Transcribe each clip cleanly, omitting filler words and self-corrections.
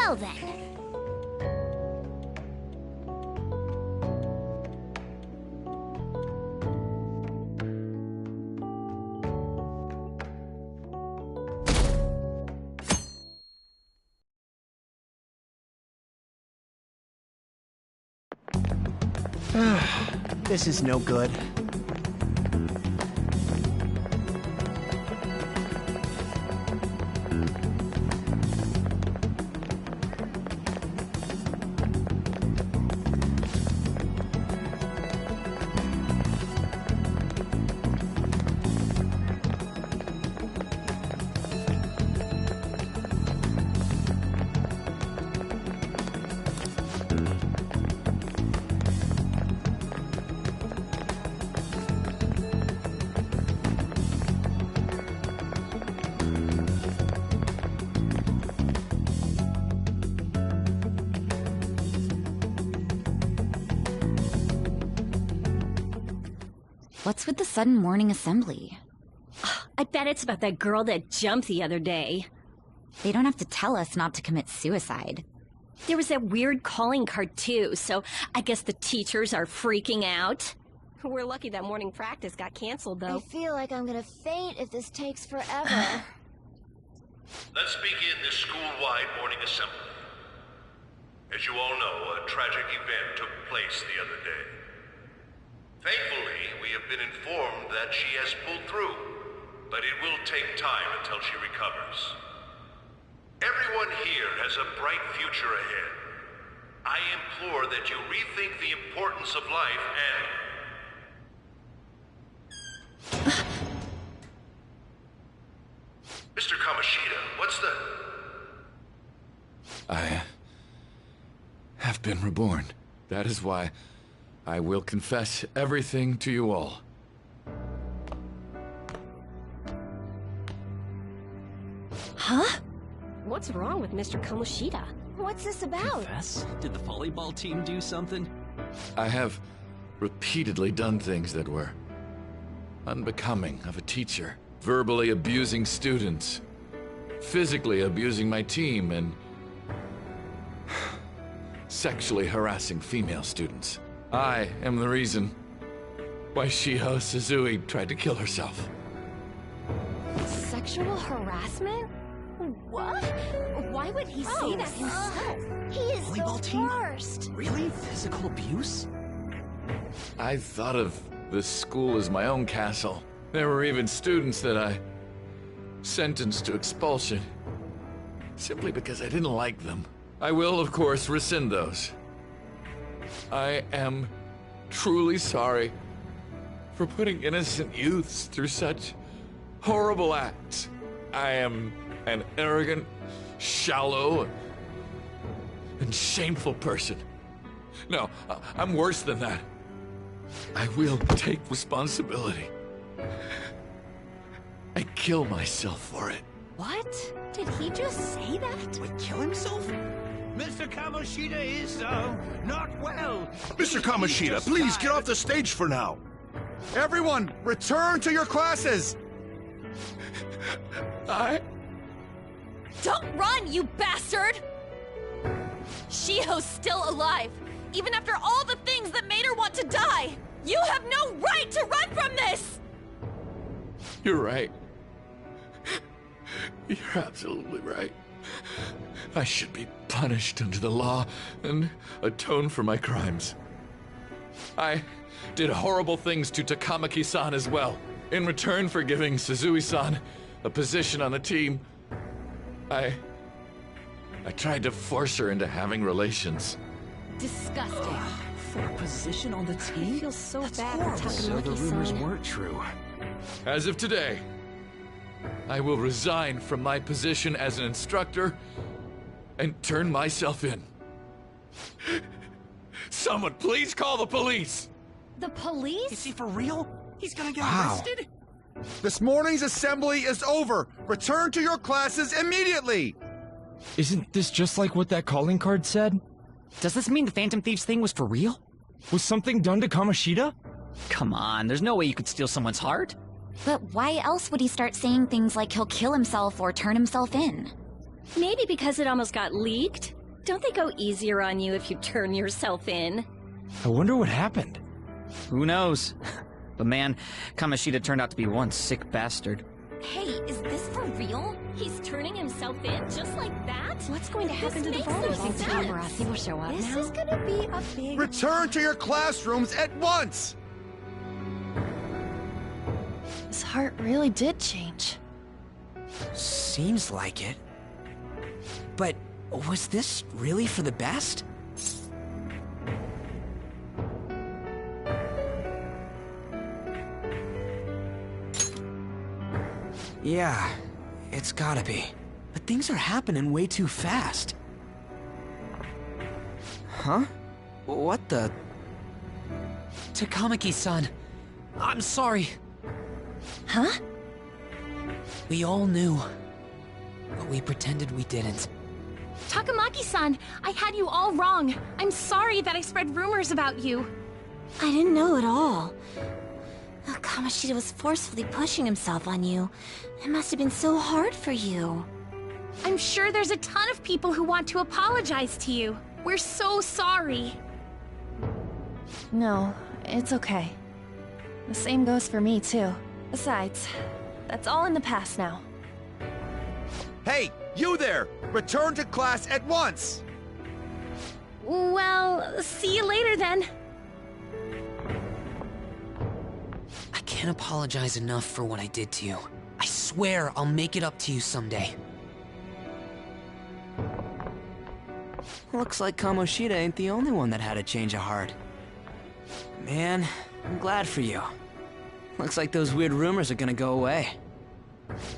Well then. This is no good. What's with the sudden morning assembly? I bet it's about that girl that jumped the other day. They don't have to tell us not to commit suicide. There was that weird calling card too, so I guess the teachers are freaking out. We're lucky that morning practice got canceled, though. I feel like I'm gonna faint if this takes forever. Let's begin this school-wide morning assembly. As you all know, a tragic event took place the other day. Thankfully, we have been informed that she has pulled through, but it will take time until she recovers. Everyone here has a bright future ahead. I implore that you rethink the importance of life and... Mr. Kamoshida, what's the... I have been reborn. That is why I will confess everything to you all. Huh? What's wrong with Mr. Kamoshida? What's this about? Confess? Did the volleyball team do something? I have repeatedly done things that were unbecoming of a teacher. Verbally abusing students, physically abusing my team, and sexually harassing female students. I am the reason why Shiho Suzui tried to kill herself. Sexual harassment? What? Why would he say that himself? He is Volleyball the team? worst. Really? Physical abuse? I thought of the school as my own castle. There were even students that I sentenced to expulsion, simply because I didn't like them. I will, of course, rescind those. I am truly sorry for putting innocent youths through such horrible acts. I am an arrogant, shallow, and shameful person. No, I'm worse than that. I will take responsibility. I kill myself for it. What? Did he just say that? Wait, kill himself? Mr. Kamoshida is, not well. Mr. Kamoshida, please get off the stage for now. Everyone, return to your classes! Don't run, you bastard! Shiho's still alive, even after all the things that made her want to die! You have no right to run from this! You're right. You're absolutely right. I should be punished under the law and atone for my crimes. I did horrible things to Takamaki-san as well. In return for giving Suzui-san a position on the team, I tried to force her into having relations. Disgusting. For a position on the team? I feel so That's bad horrible. for So the Takamaki-san. rumors weren't true. As of today, I will resign from my position as an instructor and turn myself in. Someone please call the police! The police? Is he for real? He's gonna get Wow. arrested? This morning's assembly is over. Return to your classes immediately! Isn't this just like what that calling card said? Does this mean the Phantom Thieves thing was for real? Was something done to Kamoshida? Come on, there's no way you could steal someone's heart. But why else would he start saying things like he'll kill himself or turn himself in? Maybe because it almost got leaked? Don't they go easier on you if you turn yourself in? I wonder what happened. Who knows? But man, Kamoshida turned out to be one sick bastard. Hey, is this for real? He's turning himself in just like that? What's going to happen to the This makes volleyball no team? sense. Paparazzi will show up This now. is gonna be a big... Return to your classrooms at once! His heart really did change. Seems like it. But was this really for the best? Yeah, it's gotta be. But things are happening way too fast. Huh? What the? Takamaki-san, I'm sorry. Huh? We all knew, but we pretended we didn't. Takamaki-san, I had you all wrong. I'm sorry that I spread rumors about you. I didn't know at all. Kamoshida was forcefully pushing himself on you. It must have been so hard for you. I'm sure there's a ton of people who want to apologize to you. We're so sorry. No, it's okay. The same goes for me, too. Besides, that's all in the past now. Hey, you there! Return to class at once! Well, see you later then. I can't apologize enough for what I did to you. I swear I'll make it up to you someday. Looks like Kamoshida ain't the only one that had a change of heart. Man, I'm glad for you. Looks like those weird rumors are gonna go away.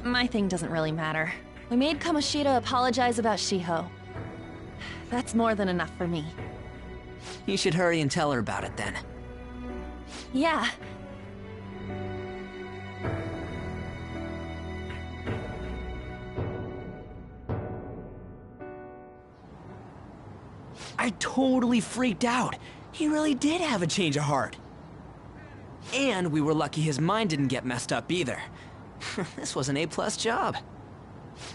My thing doesn't really matter. We made Kamoshida apologize about Shiho. That's more than enough for me. You should hurry and tell her about it then. Yeah. I totally freaked out. He really did have a change of heart. And we were lucky his mind didn't get messed up either. This was an A+ job.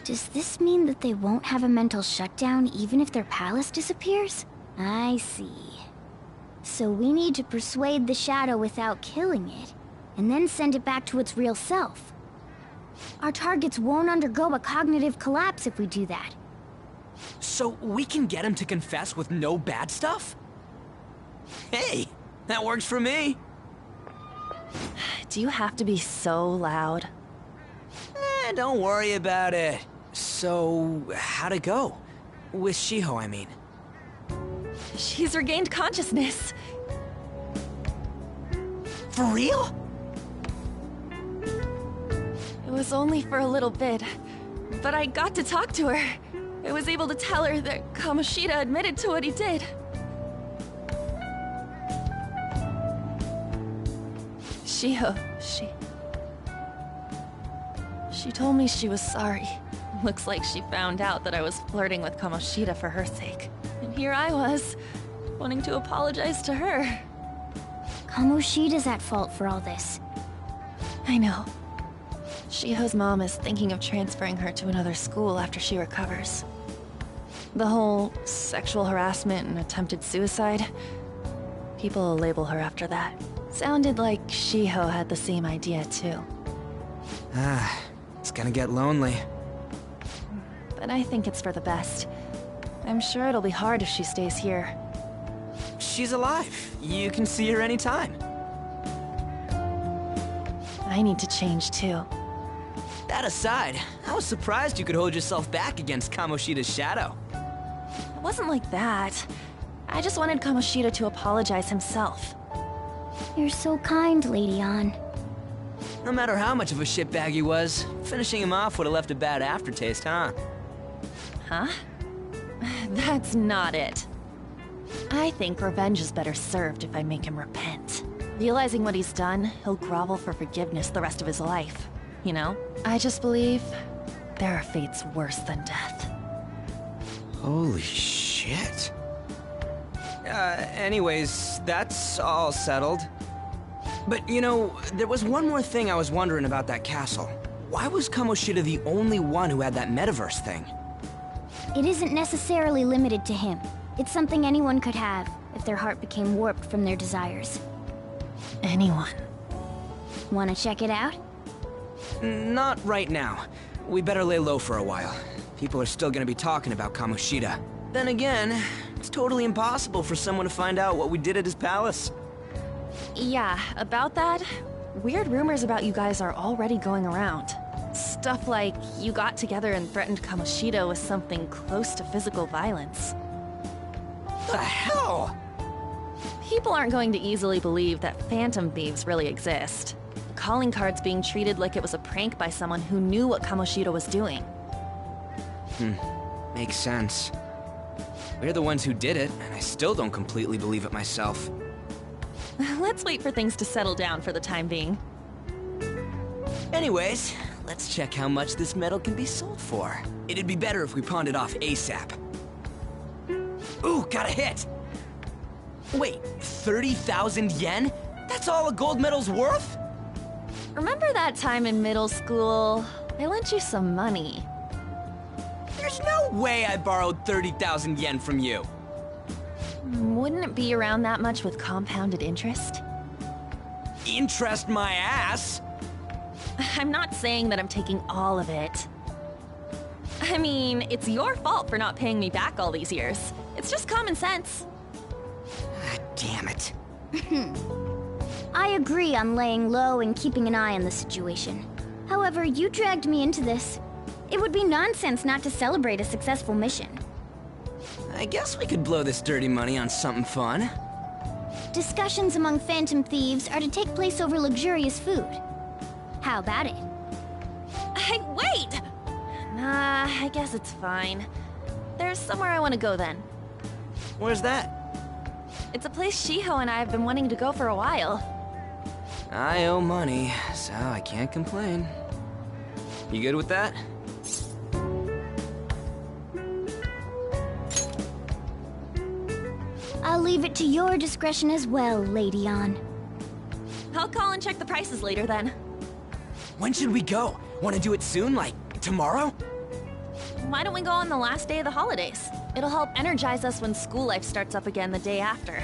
Does this mean that they won't have a mental shutdown even if their palace disappears? I see. So we need to persuade the shadow without killing it, and then send it back to its real self. Our targets won't undergo a cognitive collapse if we do that. So we can get him to confess with no bad stuff? Hey, that works for me. Do you have to be so loud? Don't worry about it. So, how'd it go? With Shiho, I mean. She's regained consciousness. For real? It was only for a little bit, but I got to talk to her. I was able to tell her that Kamoshida admitted to what he did. Shiho, She told me she was sorry. Looks like she found out that I was flirting with Kamoshida for her sake. And here I was, wanting to apologize to her. Kamoshida's at fault for all this. I know. Shiho's mom is thinking of transferring her to another school after she recovers. The whole sexual harassment and attempted suicide, people will label her after that. Sounded like Shiho had the same idea too. It's gonna get lonely. But I think it's for the best. I'm sure it'll be hard if she stays here. She's alive. You can see her anytime. I need to change too. That aside, I was surprised you could hold yourself back against Kamoshida's shadow. It wasn't like that. I just wanted Kamoshida to apologize himself. You're so kind, Lady Ann. No matter how much of a shitbag he was, finishing him off would have left a bad aftertaste, huh? Huh? That's not it. I think revenge is better served if I make him repent. Realizing what he's done, he'll grovel for forgiveness the rest of his life. You know? I just believe there are fates worse than death. Holy shit. Anyways, that's all settled. But, you know, there was one more thing I was wondering about that castle. Why was Kamoshida the only one who had that metaverse thing? It isn't necessarily limited to him. It's something anyone could have if their heart became warped from their desires. Anyone. Wanna check it out? Not right now. We better lay low for a while. People are still gonna be talking about Kamoshida. Then again, it's totally impossible for someone to find out what we did at his palace. Yeah, about that, weird rumors about you guys are already going around. Stuff like you got together and threatened Kamoshida with something close to physical violence. The hell? People aren't going to easily believe that phantom thieves really exist. The calling card's being treated like it was a prank by someone who knew what Kamoshida was doing. Makes sense. We're the ones who did it, and I still don't completely believe it myself. Let's wait for things to settle down for the time being. Anyways, let's check how much this metal can be sold for. It'd be better if we pawned it off ASAP. Ooh, got a hit! Wait, 30,000 yen? That's all a gold medal's worth? Remember that time in middle school? I lent you some money. There's no way I borrowed 30,000 yen from you. Wouldn't it be around that much with compounded interest? Interest my ass! I'm not saying that I'm taking all of it. I mean, it's your fault for not paying me back all these years. It's just common sense. Ah, damn it. I agree on laying low and keeping an eye on the situation. However, you dragged me into this. It would be nonsense not to celebrate a successful mission. I guess we could blow this dirty money on something fun. Discussions among phantom thieves are to take place over luxurious food. How about it? Hey, wait! Nah, I guess it's fine. There's somewhere I want to go then. Where's that? It's a place Shiho and I have been wanting to go for a while. I owe money, so I can't complain. You good with that? I'll leave it to your discretion as well, Lady Ann. I'll call and check the prices later then. When should we go? Want to do it soon, like tomorrow? Why don't we go on the last day of the holidays? It'll help energize us when school life starts up again the day after.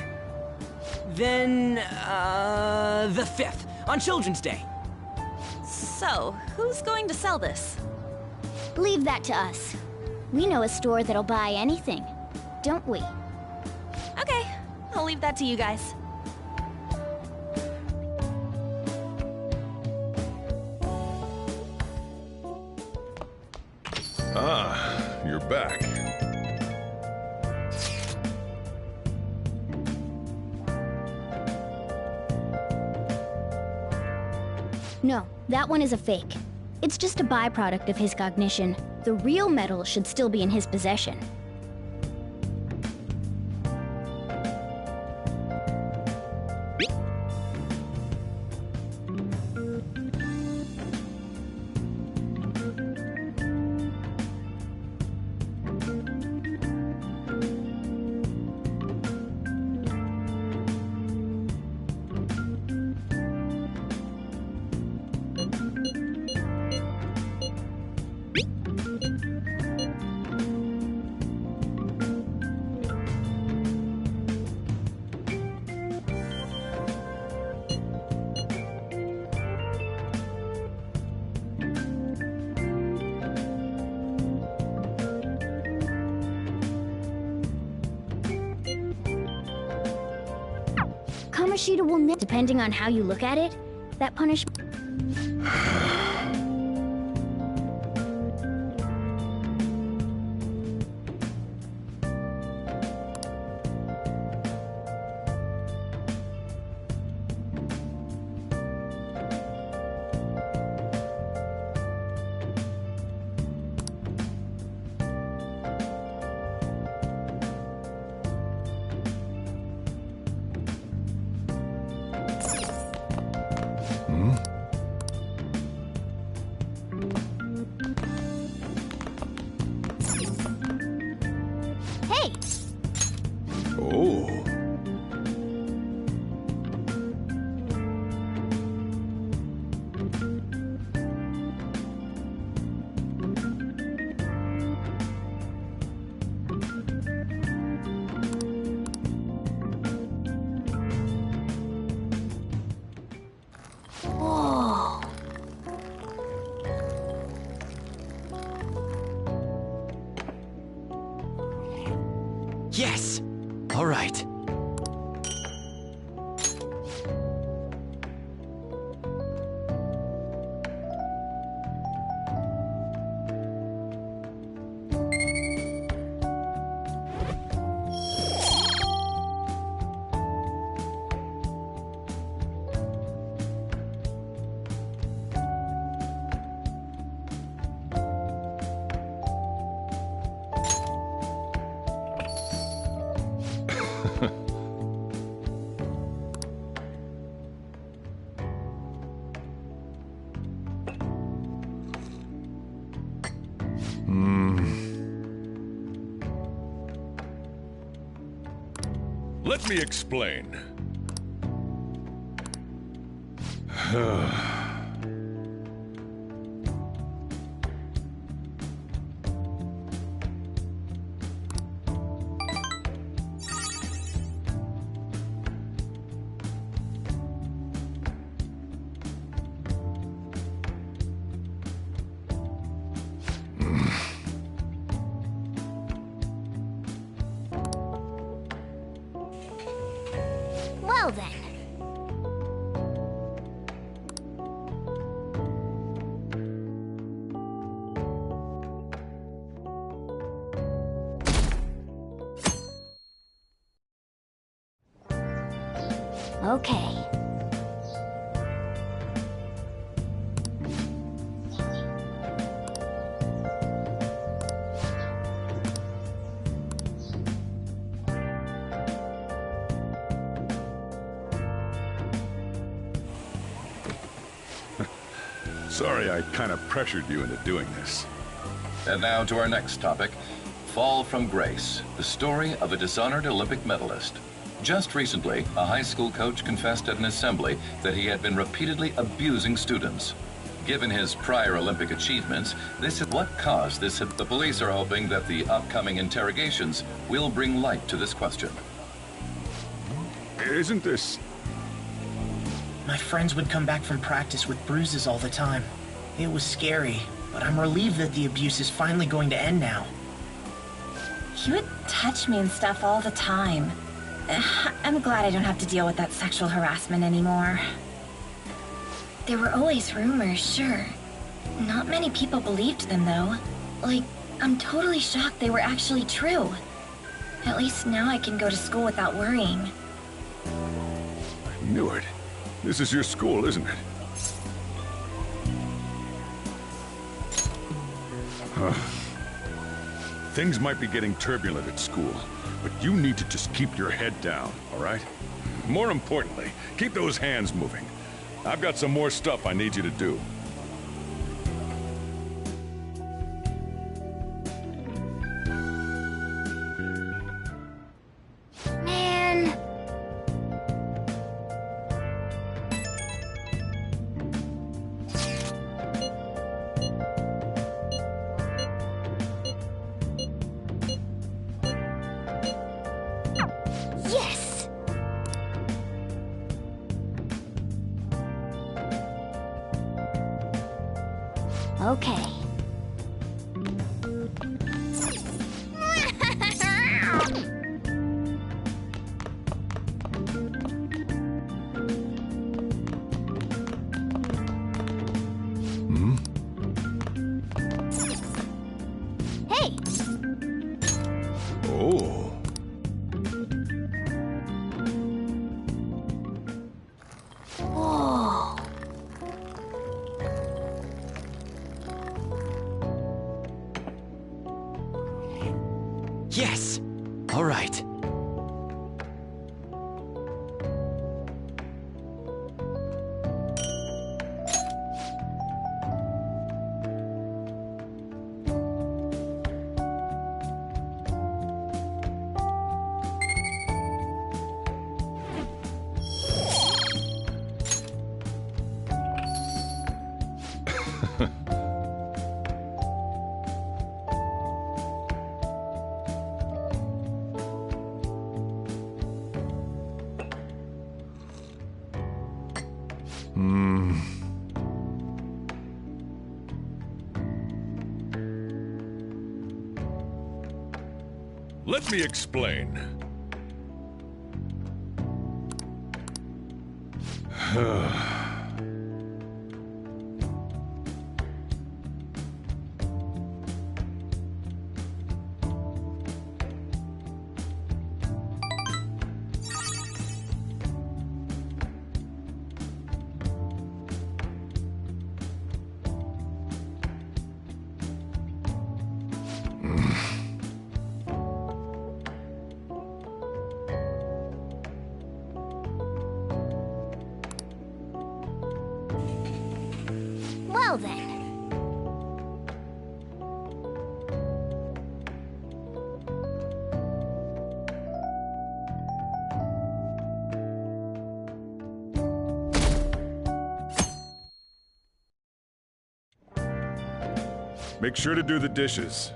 Then, the 5th, on Children's Day. So, who's going to sell this? Leave that to us. We know a store that'll buy anything, don't we? Okay, I'll leave that to you guys. Ah, you're back. No, that one is a fake. It's just a byproduct of his cognition. The real metal should still be in his possession. Kamoshida will depending on how you look at it, that punishment. Hey! Oh. Yes! All right. Let me explain. Well then. Okay. Sorry I kind of pressured you into doing this. And now to our next topic, Fall from Grace, the story of a dishonored Olympic medalist. Just recently, a high school coach confessed at an assembly that he had been repeatedly abusing students. Given his prior Olympic achievements, this is what caused this. The police are hoping that the upcoming interrogations will bring light to this question. Isn't this... My friends would come back from practice with bruises all the time. It was scary, but I'm relieved that the abuse is finally going to end now. He would touch me and stuff all the time. I'm glad I don't have to deal with that sexual harassment anymore. There were always rumors, sure. Not many people believed them, though. Like, I'm totally shocked they were actually true. At least now I can go to school without worrying. I knew it. This is your school, isn't it? Things might be getting turbulent at school, but you need to just keep your head down, all right? More importantly, keep those hands moving. I've got some more stuff I need you to do. Man. Yes! Okay. Hey! Oh. Whoa. Yes! All right. Let me explain. Well then. Make sure to do the dishes.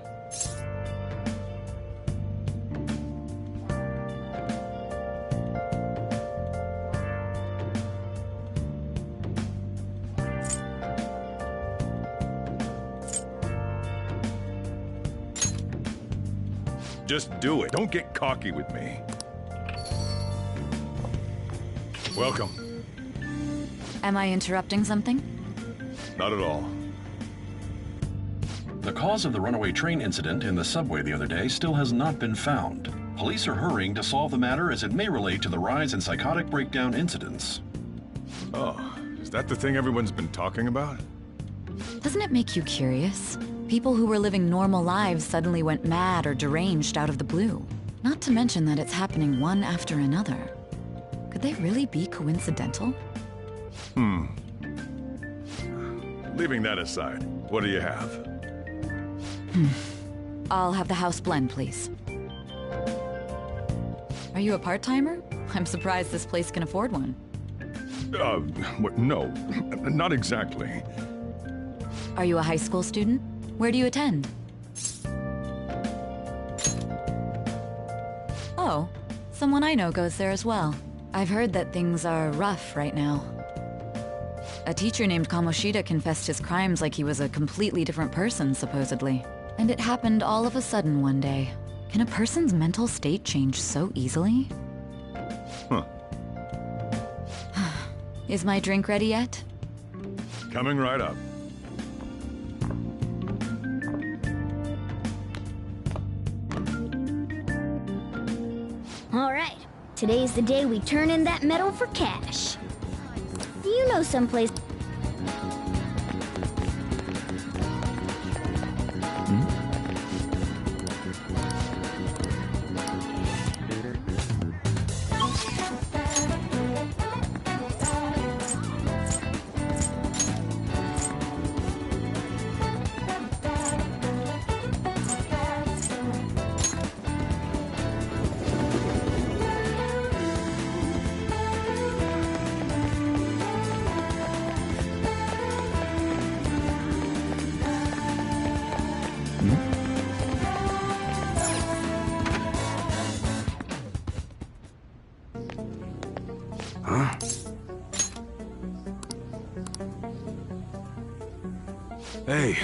Just do it. Don't get cocky with me. Welcome. Am I interrupting something? Not at all. The cause of the runaway train incident in the subway the other day still has not been found. Police are hurrying to solve the matter as it may relate to the rise in psychotic breakdown incidents. Oh, is that the thing everyone's been talking about? Doesn't it make you curious? People who were living normal lives suddenly went mad or deranged out of the blue. Not to mention that it's happening one after another. Could they really be coincidental? Leaving that aside, what do you have? I'll have the house blend, please. Are you a part-timer? I'm surprised this place can afford one. No, not exactly. Are you a high school student? Where do you attend? Oh, someone I know goes there as well. I've heard that things are rough right now. A teacher named Kamoshida confessed his crimes like he was a completely different person, supposedly. And it happened all of a sudden one day. Can a person's mental state change so easily? Huh. Is my drink ready yet? Coming right up. All right. Today's the day we turn in that medal for cash. Do you know someplace... Huh? Hey.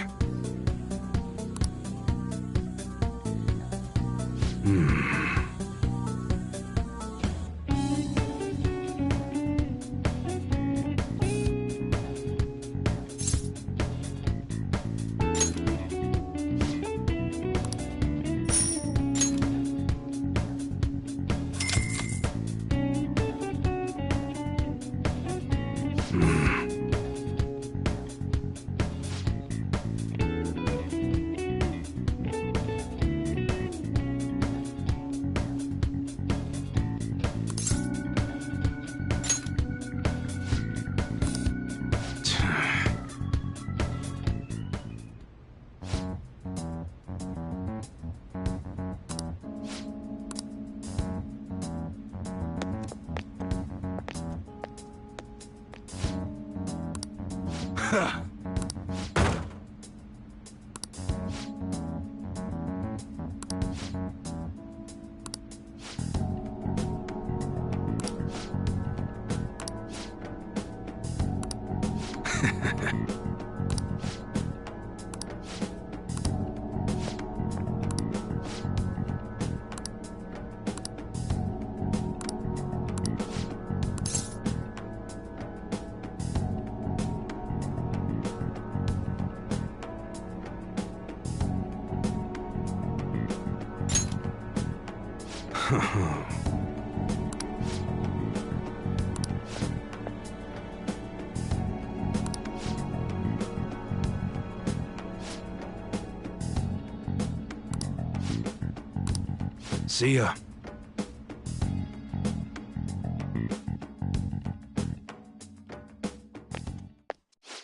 See ya.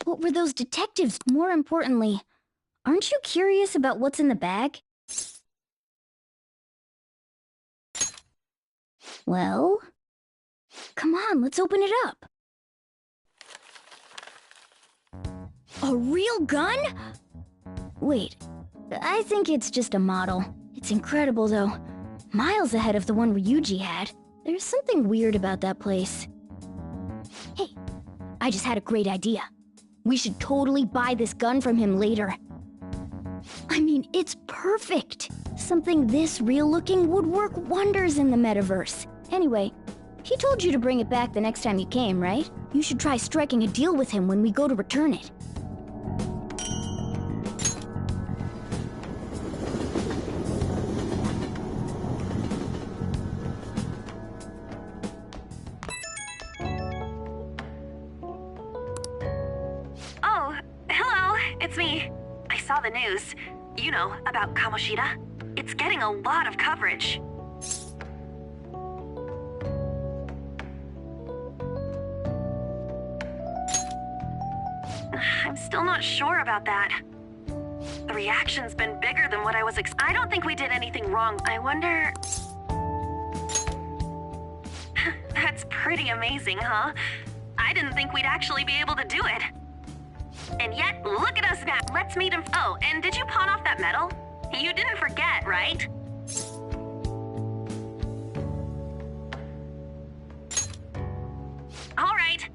What were those detectives? More importantly, aren't you curious about what's in the bag? Well, come on, let's open it up. A real gun? Wait, I think it's just a model. It's incredible, though. Miles ahead of the one Ryuji had. There's something weird about that place. Hey, I just had a great idea. We should totally buy this gun from him later. I mean, it's perfect. Something this real-looking would work wonders in the metaverse. Anyway, he told you to bring it back the next time you came, right? You should try striking a deal with him when we go to return it. Oh, hello, it's me. I saw the news. You know, about Kamoshida. It's getting a lot of coverage. I'm still not sure about that. The reaction's been bigger than what I was I don't think we did anything wrong. I wonder... That's pretty amazing, huh? I didn't think we'd actually be able to do it. And yet, look at us now. Let's meet him. Oh, and did you pawn off that medal? You didn't forget, right? All right.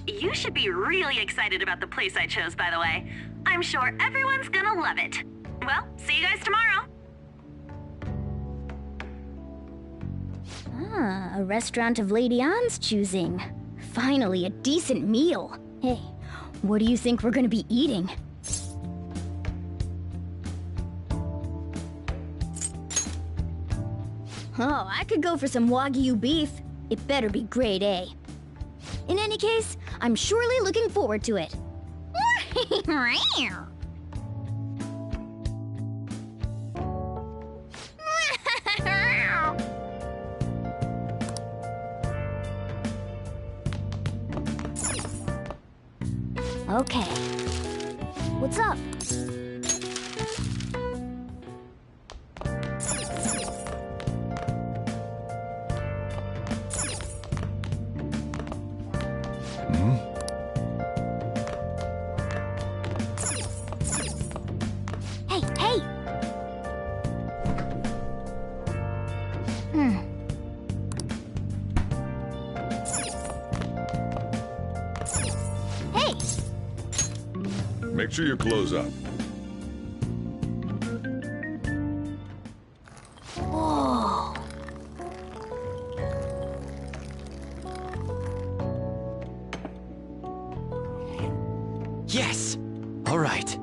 You should be really excited about the place I chose, by the way. I'm sure everyone's gonna love it. Well, see you guys tomorrow. Ah, a restaurant of Lady Ann's choosing. Finally, a decent meal. Hey, what do you think we're gonna be eating? Oh, I could go for some Wagyu beef. It better be grade A. In any case, I'm surely looking forward to it. Okay. What's up? Hey, hey! Hey! Make sure you close up. Whoa! Yes! All right.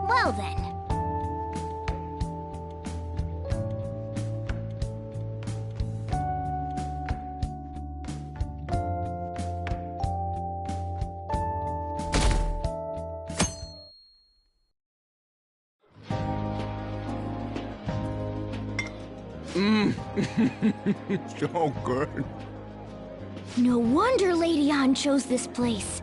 Well then. So good. No wonder Lady Ann chose this place.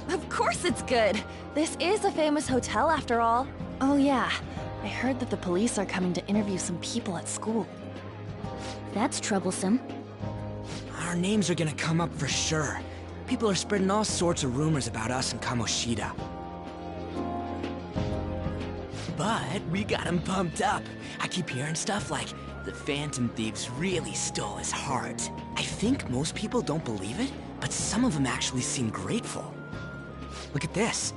Of course it's good. This is a famous hotel after all. Oh yeah, I heard that the police are coming to interview some people at school. That's troublesome. Our names are gonna come up for sure. People are spreading all sorts of rumors about us and Kamoshida. But we got him pumped up. I keep hearing stuff like, the Phantom Thieves really stole his heart. I think most people don't believe it, but some of them actually seem grateful. Look at this.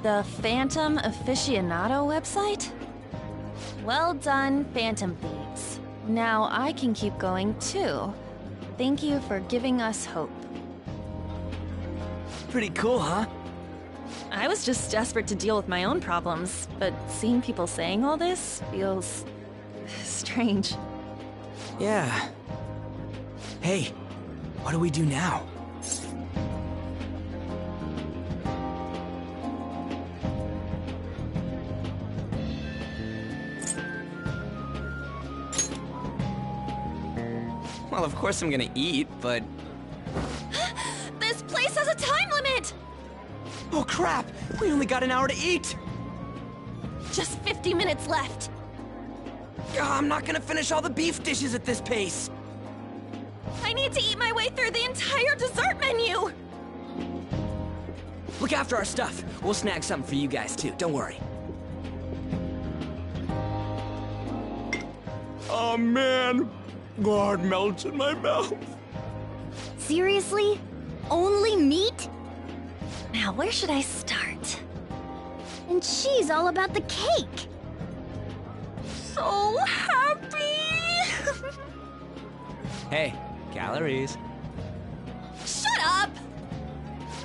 The Phantom Aficionado website? Well done, Phantom Thieves. Now I can keep going too. Thank you for giving us hope. Pretty cool, huh? I was just desperate to deal with my own problems, but seeing people saying all this feels strange. Yeah. Hey, what do we do now? Well, of course I'm gonna eat, but... This place has a time limit! Oh crap! We only got an hour to eat! Just 50 minutes left! I'm not gonna finish all the beef dishes at this pace! I need to eat my way through the entire dessert menu! Look after our stuff. We'll snag something for you guys too, don't worry. Oh man! God melts in my mouth. Seriously? Only meat? Now, where should I start? And she's all about the cake. So happy! Hey, calories. Shut up!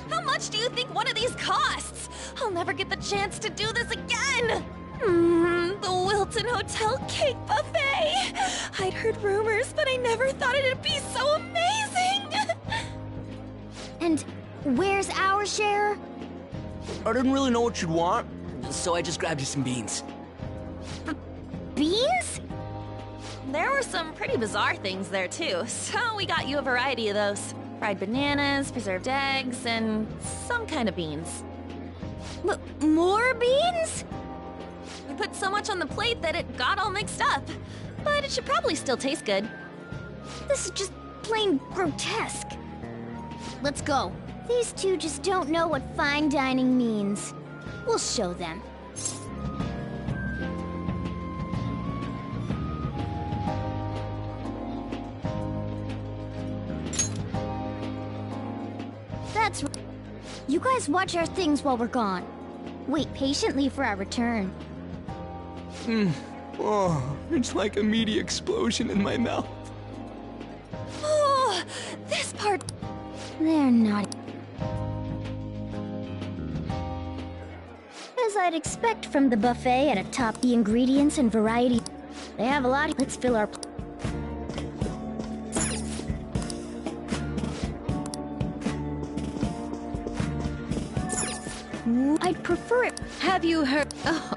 How much do you think one of these costs? I'll never get the chance to do this again! The Wilton Hotel Cake Buffet! I'd heard rumors, but I never thought it'd be so amazing! And where's our share? I didn't really know what you'd want, so I just grabbed you some beans. Beans? There were some pretty bizarre things there too, so we got you a variety of those. Fried bananas, preserved eggs, and some kind of beans. More beans? We put so much on the plate that it got all mixed up. But it should probably still taste good. This is just plain grotesque. Let's go. These two just don't know what fine dining means. We'll show them. That's right. You guys watch our things while we're gone. Wait patiently for our return. Oh, it's like a meaty explosion in my mouth. Oh, this part... They're not... As I'd expect from the buffet at atop the ingredients and variety. They have a lot. Let's fill our... I'd prefer it. Have you heard? Oh.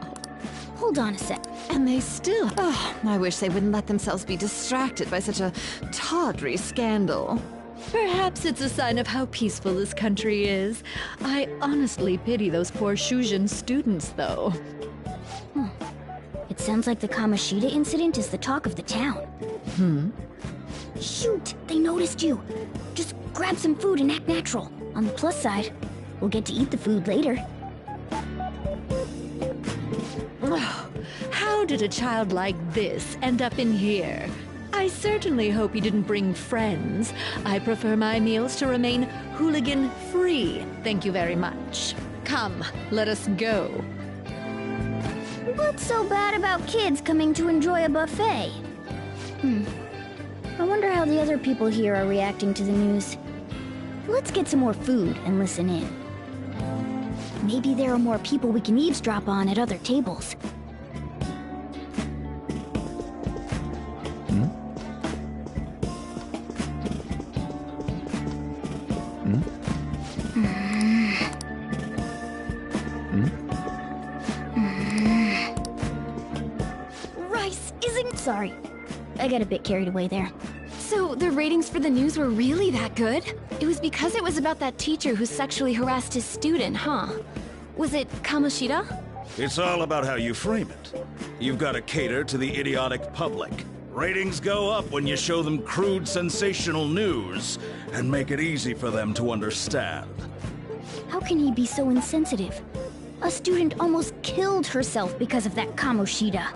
Hold on a sec. And they still... Oh, I wish they wouldn't let themselves be distracted by such a tawdry scandal. Perhaps it's a sign of how peaceful this country is. I honestly pity those poor Shujin students, though. It sounds like the Kamoshida incident is the talk of the town. Shoot! They noticed you! Just grab some food and act natural. On the plus side, we'll get to eat the food later. How did a child like this end up in here? I certainly hope you didn't bring friends. I prefer my meals to remain hooligan-free. Thank you very much. Come, let us go. What's so bad about kids coming to enjoy a buffet? I wonder how the other people here are reacting to the news. Let's get some more food and listen in. Maybe there are more people we can eavesdrop on at other tables. Rice isn't... Sorry, I got a bit carried away there. So the ratings for the news were really that good? It was because it was about that teacher who sexually harassed his student, huh? Was it Kamoshida? It's all about how you frame it. You've got to cater to the idiotic public. Ratings go up when you show them crude, sensational news and make it easy for them to understand. How can he be so insensitive? A student almost killed herself because of that Kamoshida.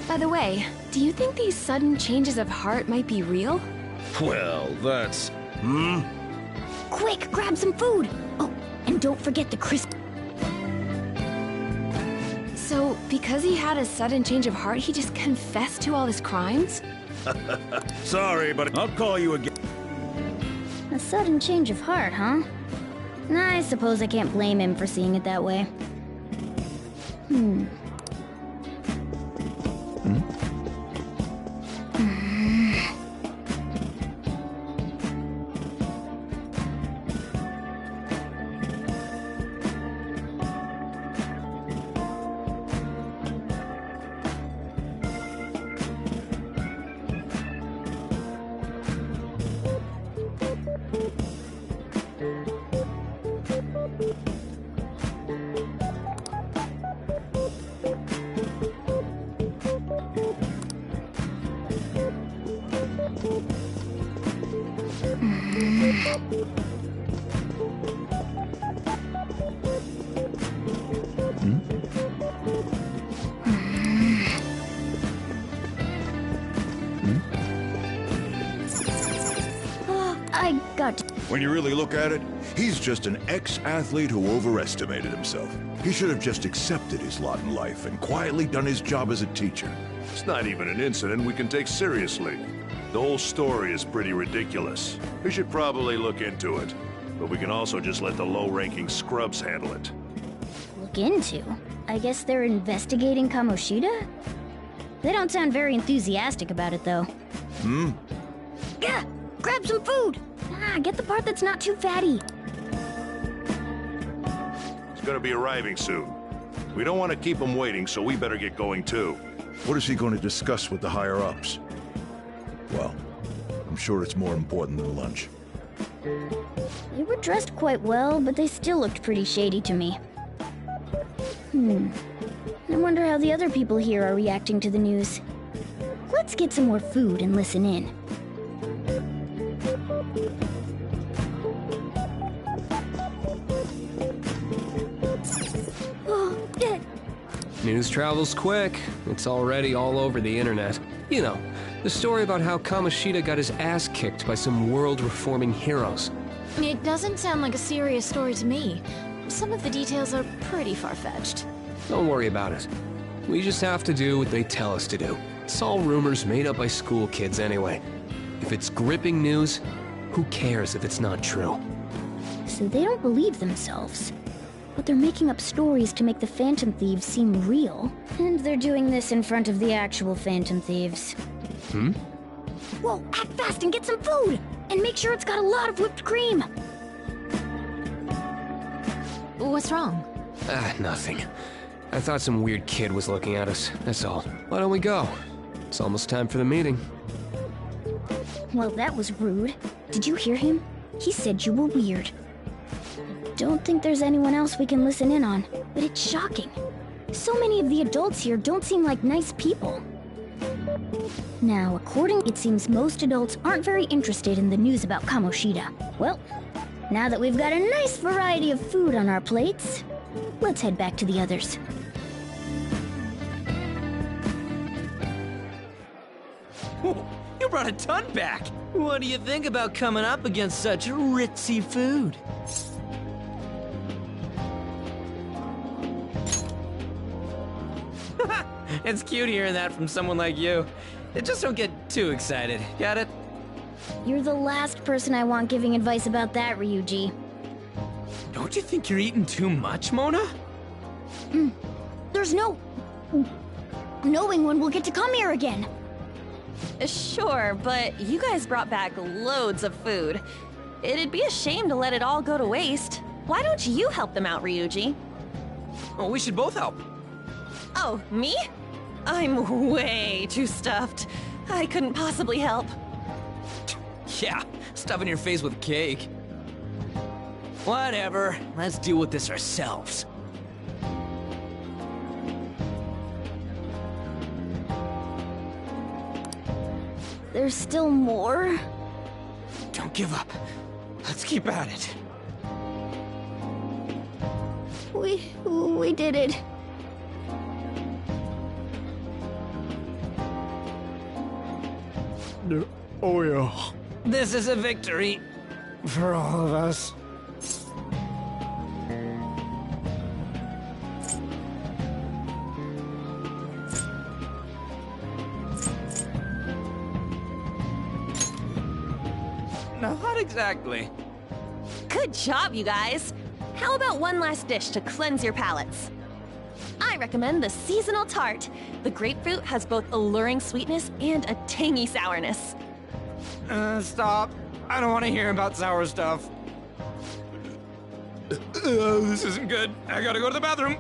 By the way, do you think these sudden changes of heart might be real? Well, that's... Quick, grab some food! Oh, and don't forget the crisp... So, Because he had a sudden change of heart, he just confessed to all his crimes? Sorry, but I'll call you again. A sudden change of heart, huh? I suppose I can't blame him for seeing it that way. I got to... When you really look at it, he's just an ex-athlete who overestimated himself. He should have just accepted his lot in life and quietly done his job as a teacher. It's not even an incident we can take seriously. The whole story is pretty ridiculous. We should probably look into it. But we can also just let the low-ranking scrubs handle it. Look into? I guess they're investigating Kamoshida? They don't sound very enthusiastic about it, though. Yeah! Grab some food! Get the part that's not too fatty. He's gonna be arriving soon. We don't want to keep him waiting, so we better get going too. What is he going to discuss with the higher-ups? Well, I'm sure it's more important than lunch. They were dressed quite well, but they still looked pretty shady to me. I wonder how the other people here are reacting to the news. Let's get some more food and listen in. News travels quick. It's already all over the internet. You know, the story about how Kamoshida got his ass kicked by some world-reforming heroes. It doesn't sound like a serious story to me. Some of the details are pretty far-fetched. Don't worry about it. We just have to do what they tell us to do. It's all rumors made up by school kids anyway. If it's gripping news, who cares if it's not true? So they don't believe themselves. But they're making up stories to make the Phantom Thieves seem real. And they're doing this in front of the actual Phantom Thieves. Whoa, act fast and get some food! And make sure it's got a lot of whipped cream! What's wrong? Nothing. I thought some weird kid was looking at us, that's all. Why don't we go? It's almost time for the meeting. Well, that was rude. Did you hear him? He said you were weird. Don't think there's anyone else we can listen in on, but it's shocking. So many of the adults here don't seem like nice people. Now, it seems most adults aren't very interested in the news about Kamoshida. Well, now that we've got a nice variety of food on our plates, let's head back to the others. You brought a ton back! What do you think about coming up against such ritzy food? It's cute hearing that from someone like you. Just don't get too excited, got it? You're the last person I want giving advice about that, Ryuji. Don't you think you're eating too much, Mona? There's no... knowing when we'll get to come here again. Sure, but you guys brought back loads of food. It'd be a shame to let it all go to waste. Why don't you help them out, Ryuji? Oh, we should both help. Oh, me? I'm way too stuffed. I couldn't possibly help. Yeah, stuffing your face with cake. Whatever, let's deal with this ourselves. There's still more? Don't give up. Let's keep at it. We did it. Oh yeah. This is a victory for all of us. Not exactly. Good job, you guys. How about one last dish to cleanse your palates? I recommend the seasonal tart. The grapefruit has both alluring sweetness and a tangy sourness. Stop. I don't want to hear about sour stuff. This isn't good. I gotta go to the bathroom.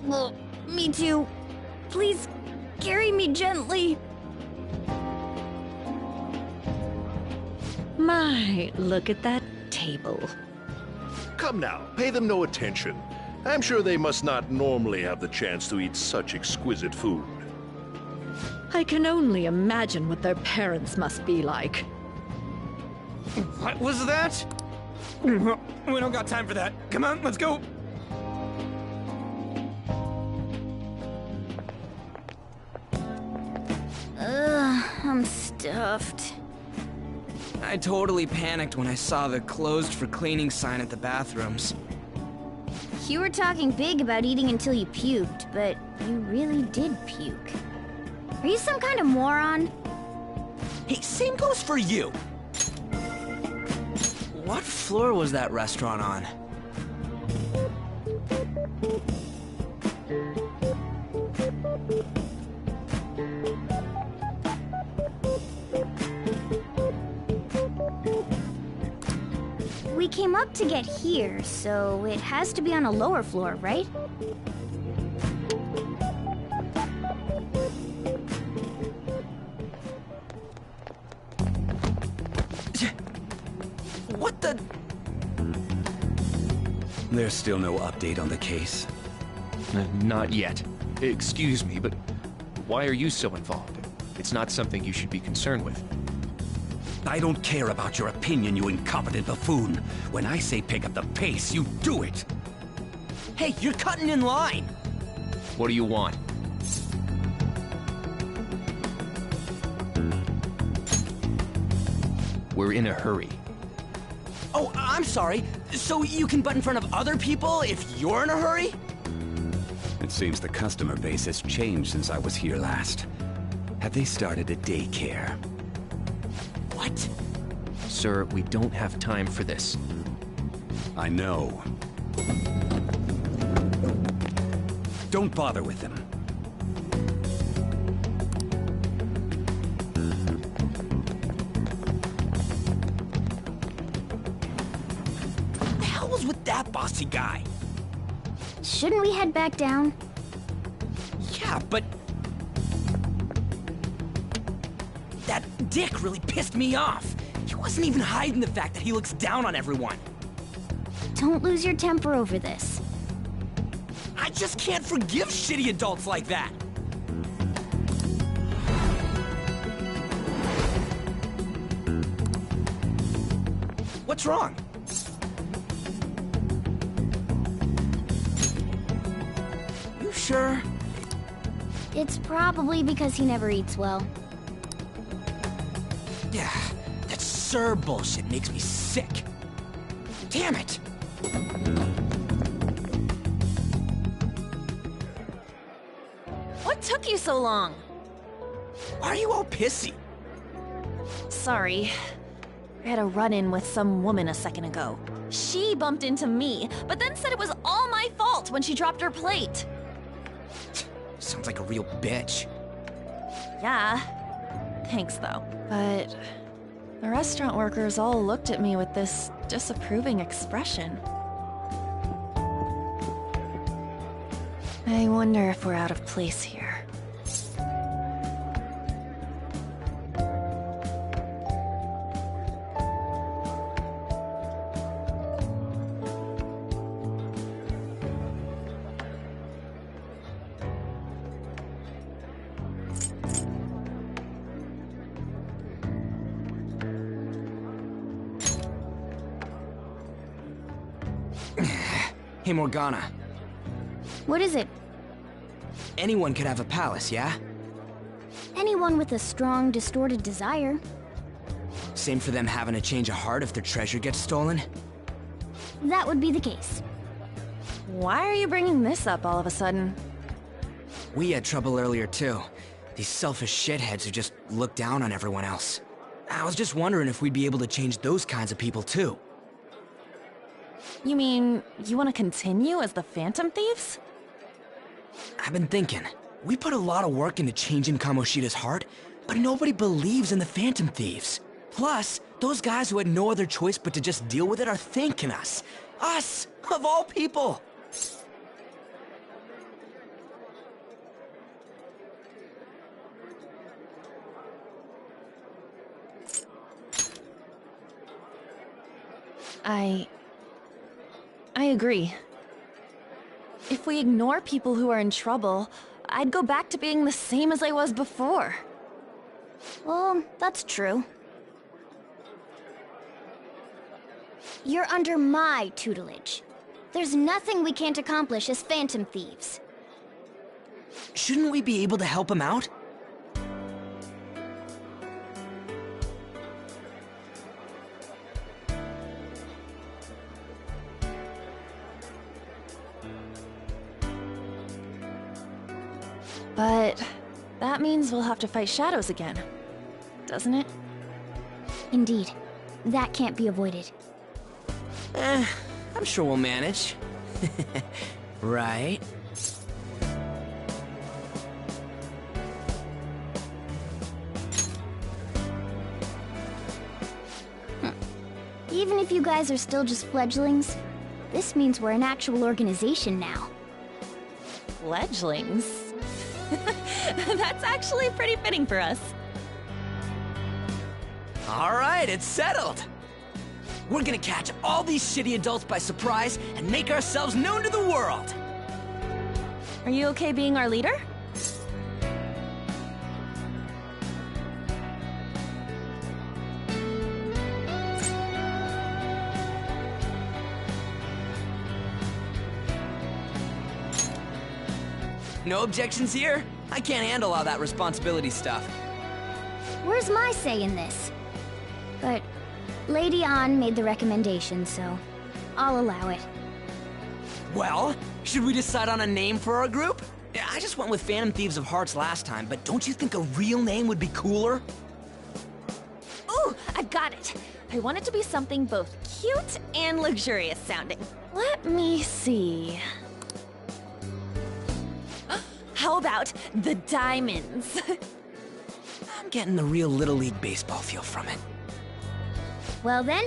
Well, me too. Please, carry me gently. My, look at that table. Come now, pay them no attention. I'm sure they must not normally have the chance to eat such exquisite food. I can only imagine what their parents must be like. What was that? We don't got time for that. Come on, let's go. I'm stuffed. I totally panicked when I saw the closed for cleaning sign at the bathrooms. You were talking big about eating until you puked, but you really did puke. Are you some kind of moron? Hey, same goes for you! What floor was that restaurant on? We came up to get here, so it has to be on a lower floor, right? What the? There's still no update on the case. Not yet. Excuse me, but why are you so involved? It's not something you should be concerned with. I don't care about your opinion, you incompetent buffoon. When I say pick up the pace, you do it. Hey, you're cutting in line! What do you want? We're in a hurry. Oh, I'm sorry. So you can butt in front of other people if you're in a hurry? It seems the customer base has changed since I was here last. Have they started a daycare? What? Sir, we don't have time for this. I know. Don't bother with them. What the hell was with that bossy guy? Shouldn't we head back down? Yeah, but... that dick really pissed me off. He wasn't even hiding the fact that he looks down on everyone. Don't lose your temper over this. I just can't forgive shitty adults like that. What's wrong? You sure? It's probably because he never eats well. Yeah, that sir bullshit makes me sick. Damn it! What took you so long? Why are you all pissy? Sorry. I had a run-in with some woman a second ago. She bumped into me, but then said it was all my fault when she dropped her plate. Sounds like a real bitch. Yeah. Thanks, though. But the restaurant workers all looked at me with this disapproving expression. I wonder if we're out of place here. Hey, Morgana. What is it? Anyone could have a palace, yeah? Anyone with a strong, distorted desire. Same for them having a change of heart if their treasure gets stolen? That would be the case. Why are you bringing this up all of a sudden? We had trouble earlier, too. These selfish shitheads who just look down on everyone else. I was just wondering if we'd be able to change those kinds of people too. You mean, you want to continue as the Phantom Thieves? I've been thinking, we put a lot of work into changing Kamoshida's heart, but nobody believes in the Phantom Thieves. Plus, those guys who had no other choice but to just deal with it are thanking us. Us, of all people! I agree. If we ignore people who are in trouble, I'd go back to being the same as I was before. Well, that's true. You're under my tutelage. There's nothing we can't accomplish as Phantom Thieves. Shouldn't we be able to help him out? But that means we'll have to fight shadows again, doesn't it? Indeed. That can't be avoided. I'm sure we'll manage. Right? Even if you guys are still just fledglings, this means we're an actual organization now. Fledglings? That's actually pretty fitting for us. All right, it's settled. We're gonna catch all these shitty adults by surprise and make ourselves known to the world. Are you okay being our leader? No objections here? I can't handle all that responsibility stuff. Where's my say in this? But Lady An made the recommendation, so I'll allow it. Well, should we decide on a name for our group? I just went with Phantom Thieves of Hearts last time, but don't you think a real name would be cooler? Ooh, I got it! I want it to be something both cute and luxurious sounding. Let me see... How about the Diamonds? I'm getting the real Little League Baseball feel from it. Well then,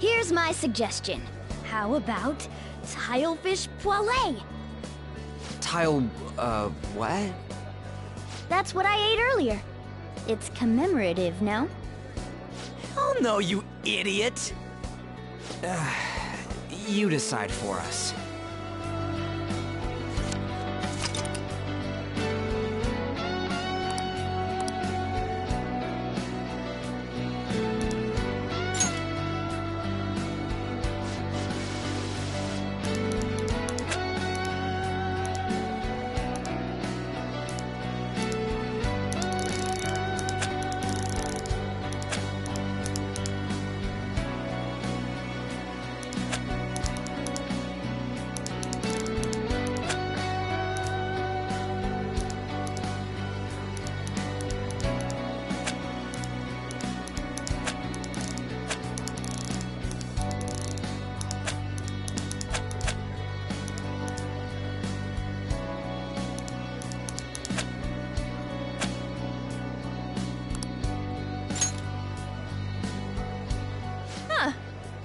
here's my suggestion. How about Tilefish Poêlée? What? That's what I ate earlier. It's commemorative, no? Oh no, you idiot! You decide for us.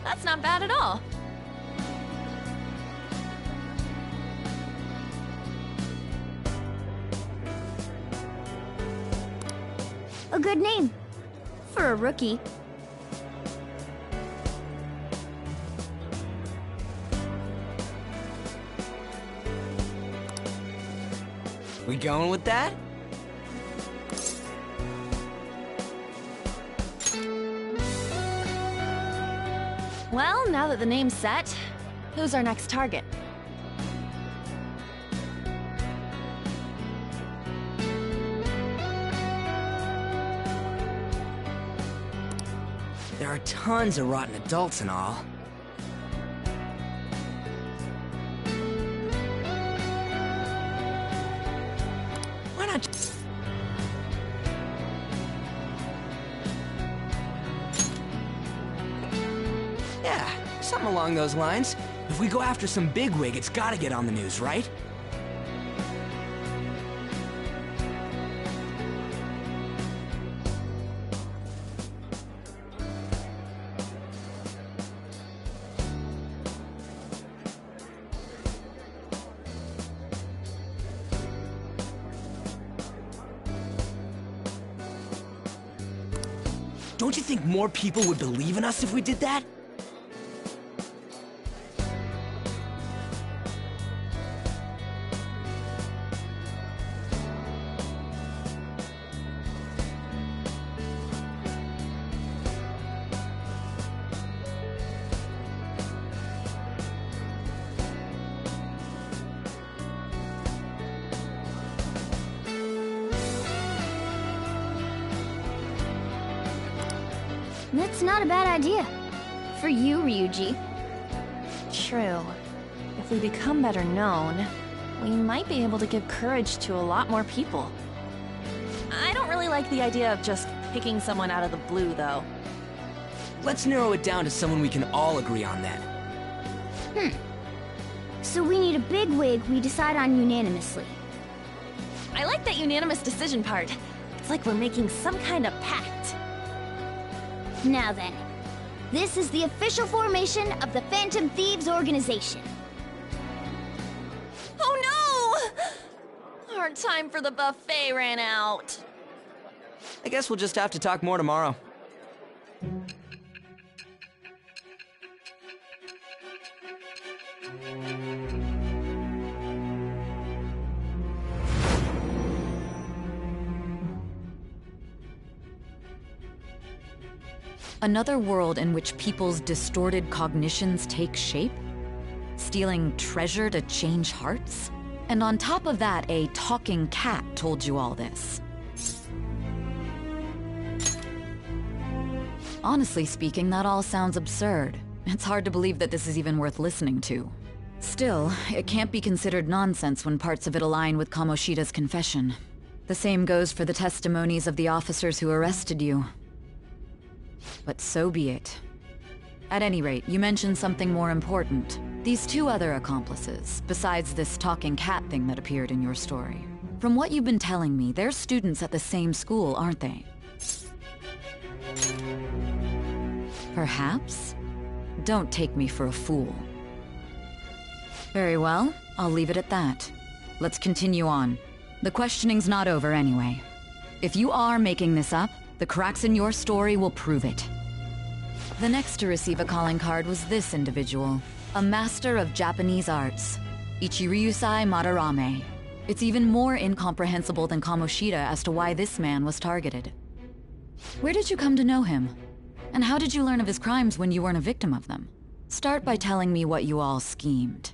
That's not bad at all. A good name. For a rookie. We going with that? Well, now that the name's set, who's our next target? There are tons of rotten adults and all. Why not just... Something along those lines. If we go after some bigwig, it's gotta get on the news, right? Don't you think more people would believe in us if we did that? That's not a bad idea. For you, Ryuji. True. If we become better known, we might be able to give courage to a lot more people. I don't really like the idea of just picking someone out of the blue, though. Let's narrow it down to someone we can all agree on then. So we need a bigwig we decide on unanimously. I like that unanimous decision part. It's like we're making some kind of pact. Now then, this is the official formation of the Phantom Thieves organization. Oh no! Our time for the buffet ran out. I guess we'll just have to talk more tomorrow. Another world in which people's distorted cognitions take shape? Stealing treasure to change hearts? And on top of that, a talking cat told you all this. Honestly speaking, that all sounds absurd. It's hard to believe that this is even worth listening to. Still, it can't be considered nonsense when parts of it align with Kamoshida's confession. The same goes for the testimonies of the officers who arrested you. But so be it. At any rate, you mentioned something more important. These two other accomplices, besides this talking cat thing that appeared in your story. From what you've been telling me, they're students at the same school, aren't they? Perhaps? Don't take me for a fool. Very well, I'll leave it at that. Let's continue on. The questioning's not over anyway. If you are making this up, the cracks in your story will prove it. The next to receive a calling card was this individual, a master of Japanese arts, Ichiryusai Madarame. It's even more incomprehensible than Kamoshida as to why this man was targeted. Where did you come to know him? And how did you learn of his crimes when you weren't a victim of them? Start by telling me what you all schemed.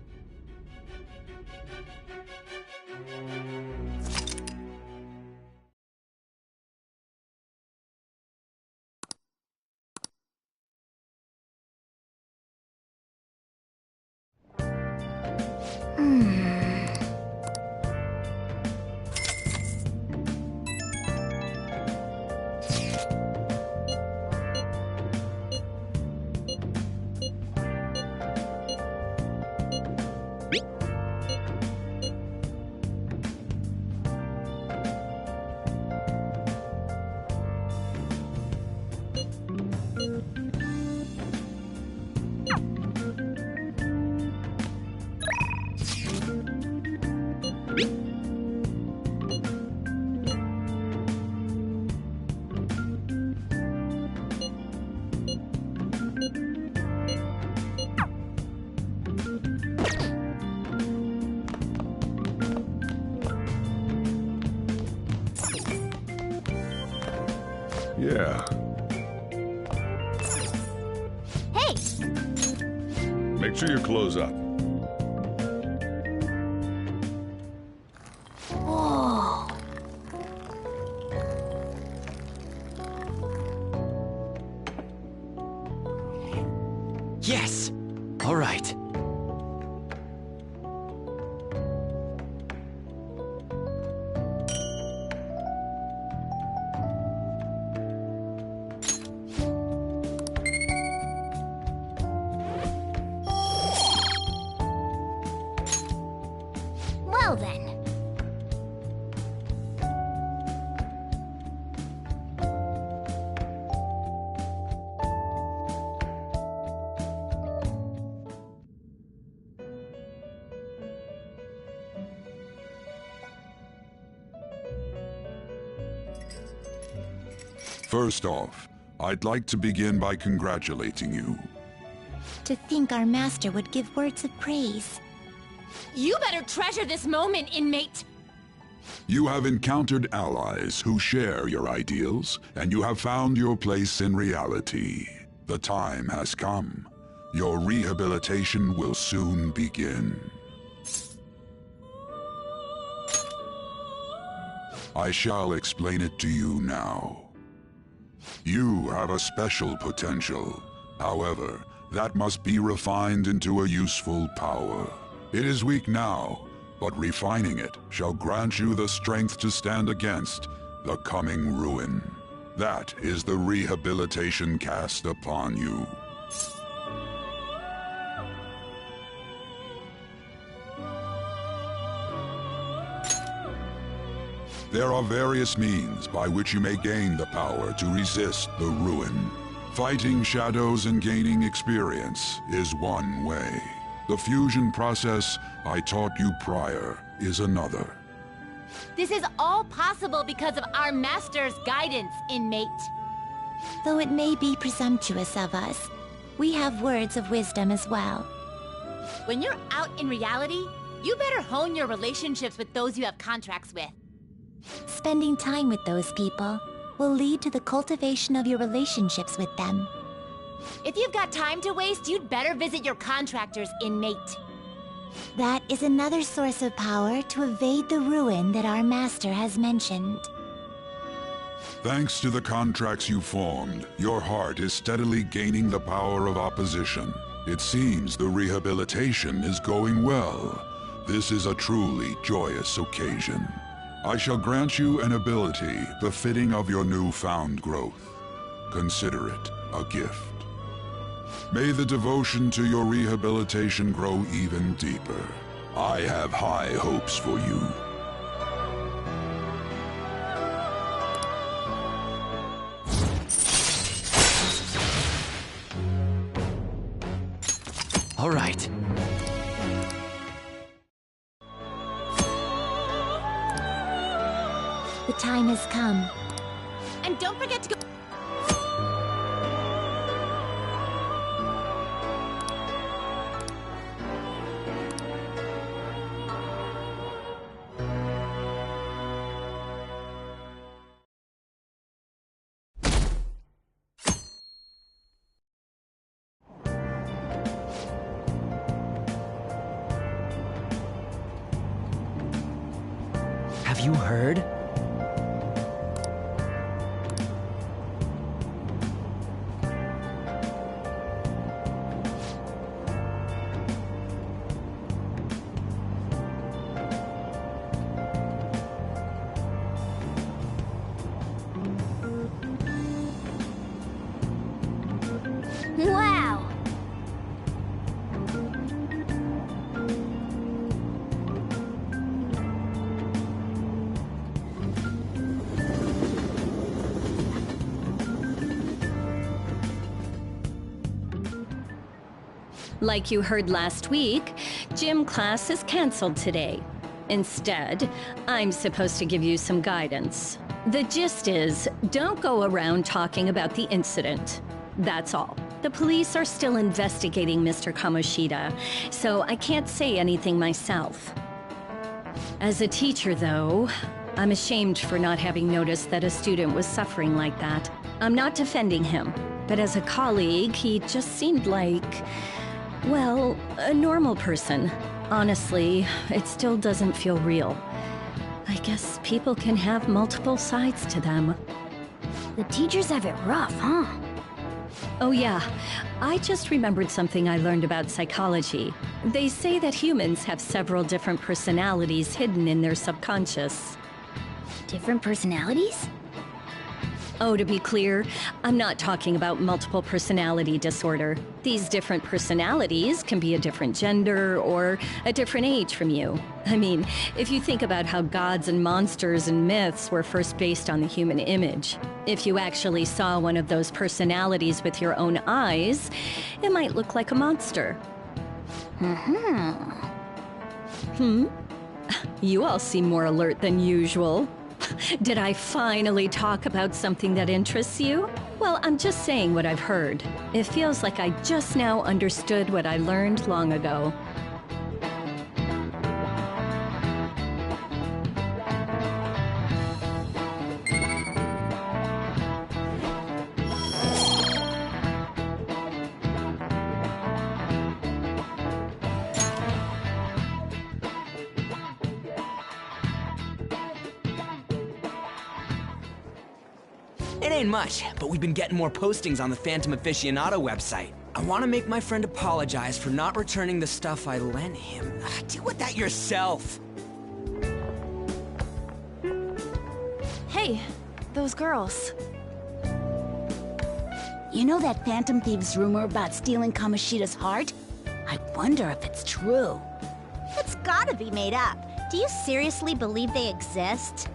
Yeah. Hey! Make sure you close up. Whoa. Yes! All right. First off, I'd like to begin by congratulating you. To think our master would give words of praise. You better treasure this moment, inmate! You have encountered allies who share your ideals, and you have found your place in reality. The time has come. Your rehabilitation will soon begin. I shall explain it to you now. You have a special potential. However, that must be refined into a useful power. It is weak now, but refining it shall grant you the strength to stand against the coming ruin. That is the rehabilitation cast upon you. There are various means by which you may gain the power to resist the ruin. Fighting shadows and gaining experience is one way. The fusion process I taught you prior is another. This is all possible because of our master's guidance, inmate. Though it may be presumptuous of us, we have words of wisdom as well. When you're out in reality, you better hone your relationships with those you have contracts with. Spending time with those people will lead to the cultivation of your relationships with them. If you've got time to waste, you'd better visit your contractors, inmate. That is another source of power to evade the ruin that our master has mentioned. Thanks to the contracts you formed, your heart is steadily gaining the power of opposition. It seems the rehabilitation is going well. This is a truly joyous occasion. I shall grant you an ability befitting of your newfound growth. Consider it a gift. May the devotion to your rehabilitation grow even deeper. I have high hopes for you. All right. The time has come. And don't forget to go... Have you heard? Wow! Like you heard last week, gym class is canceled today. Instead, I'm supposed to give you some guidance. The gist is, don't go around talking about the incident. That's all. The police are still investigating Mr. Kamoshida, so I can't say anything myself. As a teacher, though, I'm ashamed for not having noticed that a student was suffering like that. I'm not defending him, but as a colleague, he just seemed like, well, a normal person. Honestly, it still doesn't feel real. I guess people can have multiple sides to them. The teachers have it rough, huh? Oh yeah, I just remembered something I learned about psychology. They say that humans have several different personalities hidden in their subconscious. Different personalities? Oh, to be clear, I'm not talking about multiple personality disorder. These different personalities can be a different gender or a different age from you. I mean, if you think about how gods and monsters and myths were first based on the human image, if you actually saw one of those personalities with your own eyes, it might look like a monster. You all seem more alert than usual. Did I finally talk about something that interests you? Well, I'm just saying what I've heard. It feels like I just now understood what I learned long ago. It ain't much, but we've been getting more postings on the Phantom Aficionado website. I want to make my friend apologize for not returning the stuff I lent him. Deal with that yourself. Hey, those girls. You know that Phantom Thieves rumor about stealing Kamoshida's heart? I wonder if it's true. It's gotta be made up. Do you seriously believe they exist?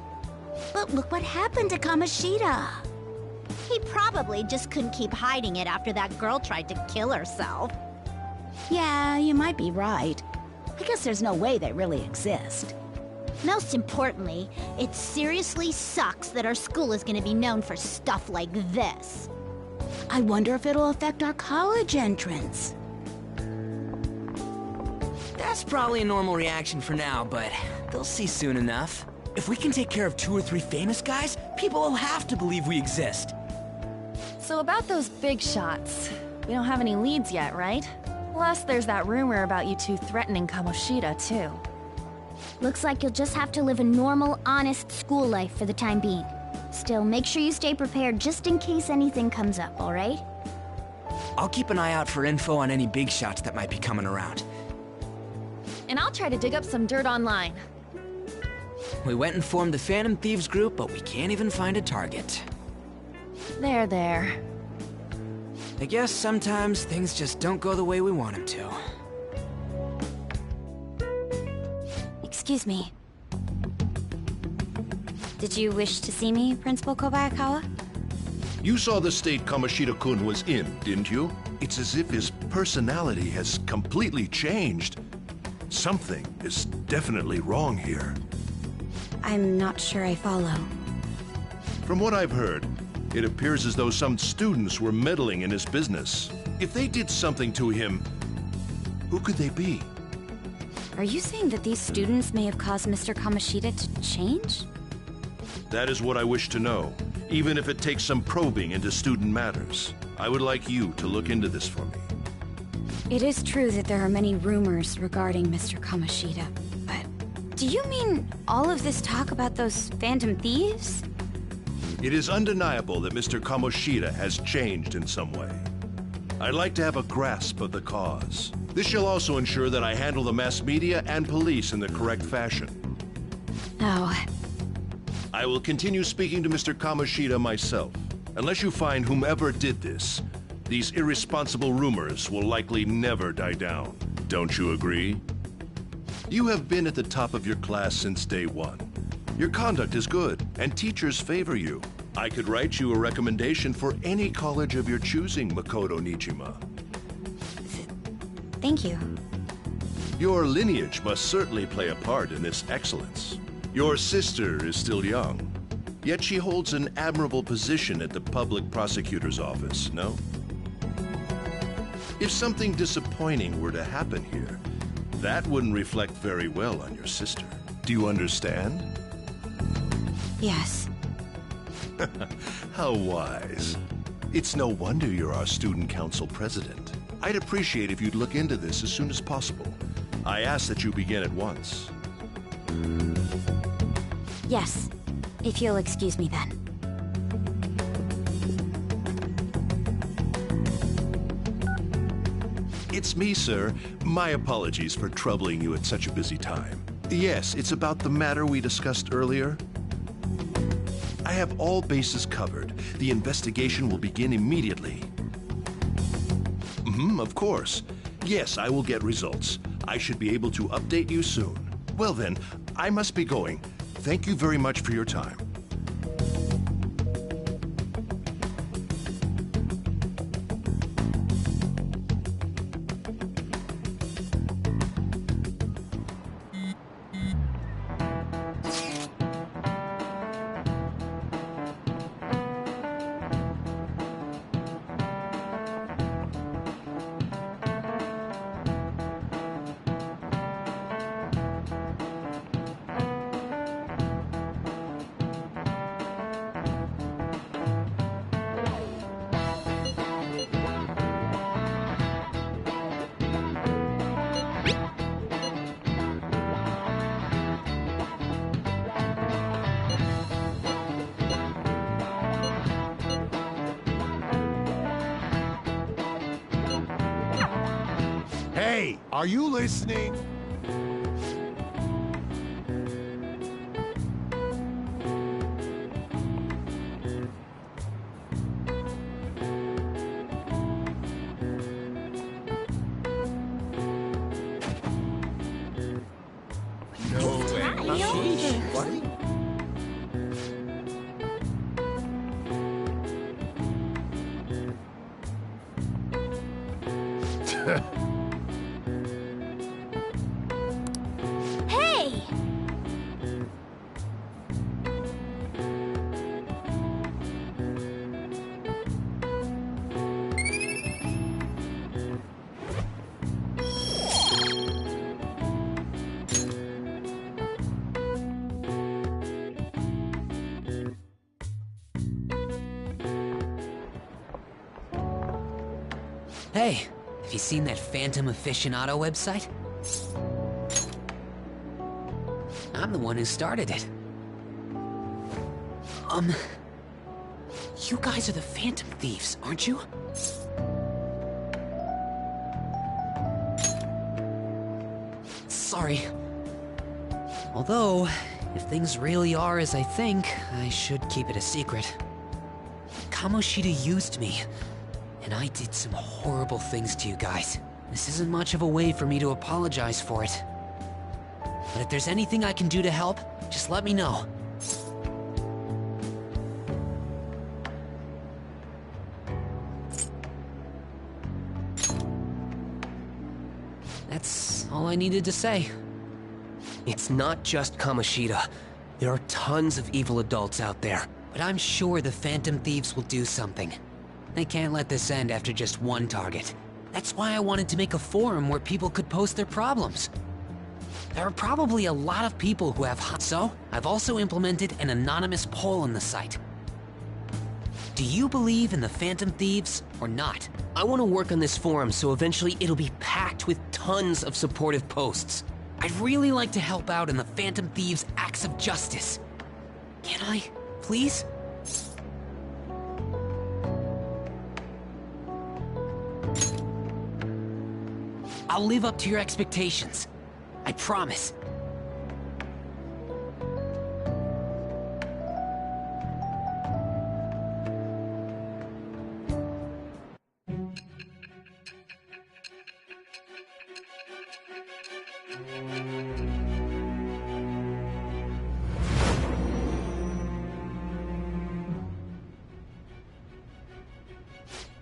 But look what happened to Kamoshida. He probably just couldn't keep hiding it after that girl tried to kill herself. Yeah, you might be right. I guess there's no way they really exist. Most importantly, it seriously sucks that our school is gonna be known for stuff like this. I wonder if it'll affect our college entrance. That's probably a normal reaction for now, but they'll see soon enough. If we can take care of 2 or 3 famous guys, people will have to believe we exist. So about those big shots, we don't have any leads yet, right? Plus, there's that rumor about you two threatening Kamoshida, too. Looks like you'll just have to live a normal, honest school life for the time being. Still, make sure you stay prepared just in case anything comes up, alright? I'll keep an eye out for info on any big shots that might be coming around. And I'll try to dig up some dirt online. We went and formed the Phantom Thieves group, but we can't even find a target. There. I guess sometimes things just don't go the way we want them to. Excuse me. Did you wish to see me, Principal Kobayakawa? You saw the state Kamoshida-kun was in, didn't you? It's as if his personality has completely changed. Something is definitely wrong here. I'm not sure I follow. From what I've heard, it appears as though some students were meddling in his business. If they did something to him, who could they be? Are you saying that these students may have caused Mr. Kamoshida to change? That is what I wish to know, even if it takes some probing into student matters. I would like you to look into this for me. It is true that there are many rumors regarding Mr. Kamoshida, but do you mean all of this talk about those Phantom Thieves? It is undeniable that Mr. Kamoshida has changed in some way. I'd like to have a grasp of the cause. This shall also ensure that I handle the mass media and police in the correct fashion. Oh. I will continue speaking to Mr. Kamoshida myself. Unless you find whomever did this, these irresponsible rumors will likely never die down. Don't you agree? You have been at the top of your class since day one. Your conduct is good, and teachers favor you. I could write you a recommendation for any college of your choosing, Makoto Nijima. Thank you. Your lineage must certainly play a part in this excellence. Your sister is still young, yet she holds an admirable position at the public prosecutor's office, no? If something disappointing were to happen here, that wouldn't reflect very well on your sister. Do you understand? Yes. How wise. It's no wonder you're our student council president. I'd appreciate if you'd look into this as soon as possible. I ask that you begin at once. Yes. If you'll excuse me then. It's me, sir. My apologies for troubling you at such a busy time. Yes, it's about the matter we discussed earlier. I have all bases covered. The investigation will begin immediately. Of course. Yes, I will get results. I should be able to update you soon. Well then, I must be going. Thank you very much for your time. Hey, are you listening? Hey! Hey, have you seen that Phantom Aficionado website? I'm the one who started it. You guys are the Phantom Thieves, aren't you? Sorry. Although, if things really are as I think, I should keep it a secret. Kamoshida used me, and I did some horrible things to you guys. This isn't much of a way for me to apologize for it. But if there's anything I can do to help, just let me know. That's all I needed to say. It's not just Kamoshida. There are tons of evil adults out there. But I'm sure the Phantom Thieves will do something. They can't let this end after just one target. That's why I wanted to make a forum where people could post their problems. There are probably a lot of people who have so I've also implemented an anonymous poll on the site. Do you believe in the Phantom Thieves or not? I want to work on this forum so eventually it'll be packed with tons of supportive posts. I'd really like to help out in the Phantom Thieves' acts of justice. Can I, please? I'll live up to your expectations. I promise.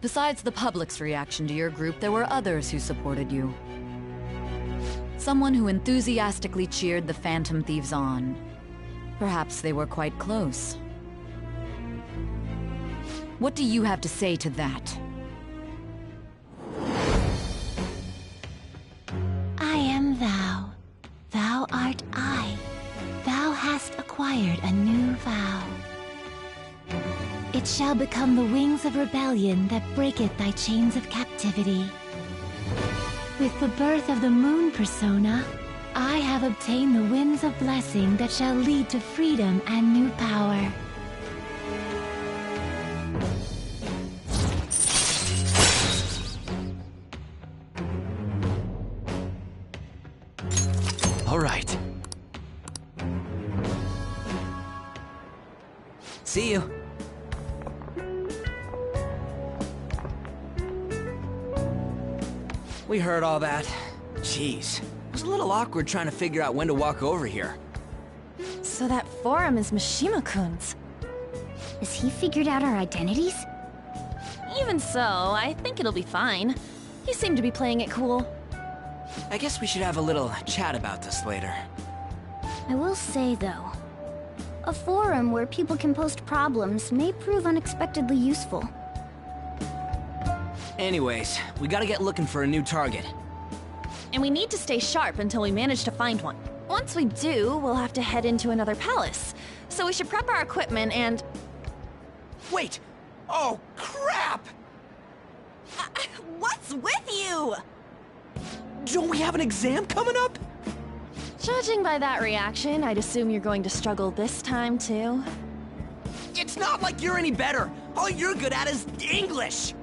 Besides the public's reaction to your group, there were others who supported you. Someone who enthusiastically cheered the Phantom Thieves on. Perhaps they were quite close. What do you have to say to that? I am thou. Thou art I. Thou hast acquired a new vow. It shall become the wings of rebellion that breaketh thy chains of captivity. With the birth of the moon persona, I have obtained the winds of blessing that shall lead to freedom and new power. All right. See you. We heard all that. Jeez. It was a little awkward trying to figure out when to walk over here. So that forum is Mishima-kun's. Has he figured out our identities? Even so, I think it'll be fine. You seem to be playing it cool. I guess we should have a little chat about this later. I will say, though, a forum where people can post problems may prove unexpectedly useful. Anyways, we gotta get looking for a new target. And we need to stay sharp until we manage to find one. Once we do, we'll have to head into another palace. So we should prep our equipment and... Wait! Oh, crap! What's with you? Don't we have an exam coming up? Judging by that reaction, I'd assume you're going to struggle this time, too. It's not like you're any better. All you're good at is English.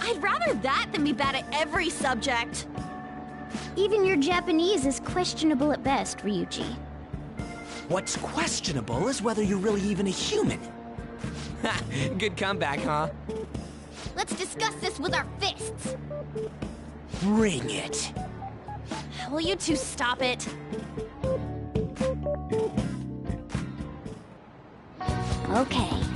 I'd rather that than be bad at every subject. Even your Japanese is questionable at best, Ryuji. What's questionable is whether you're really even a human. Ha! Good comeback, huh? Let's discuss this with our fists! Bring it. Will you two stop it? Okay.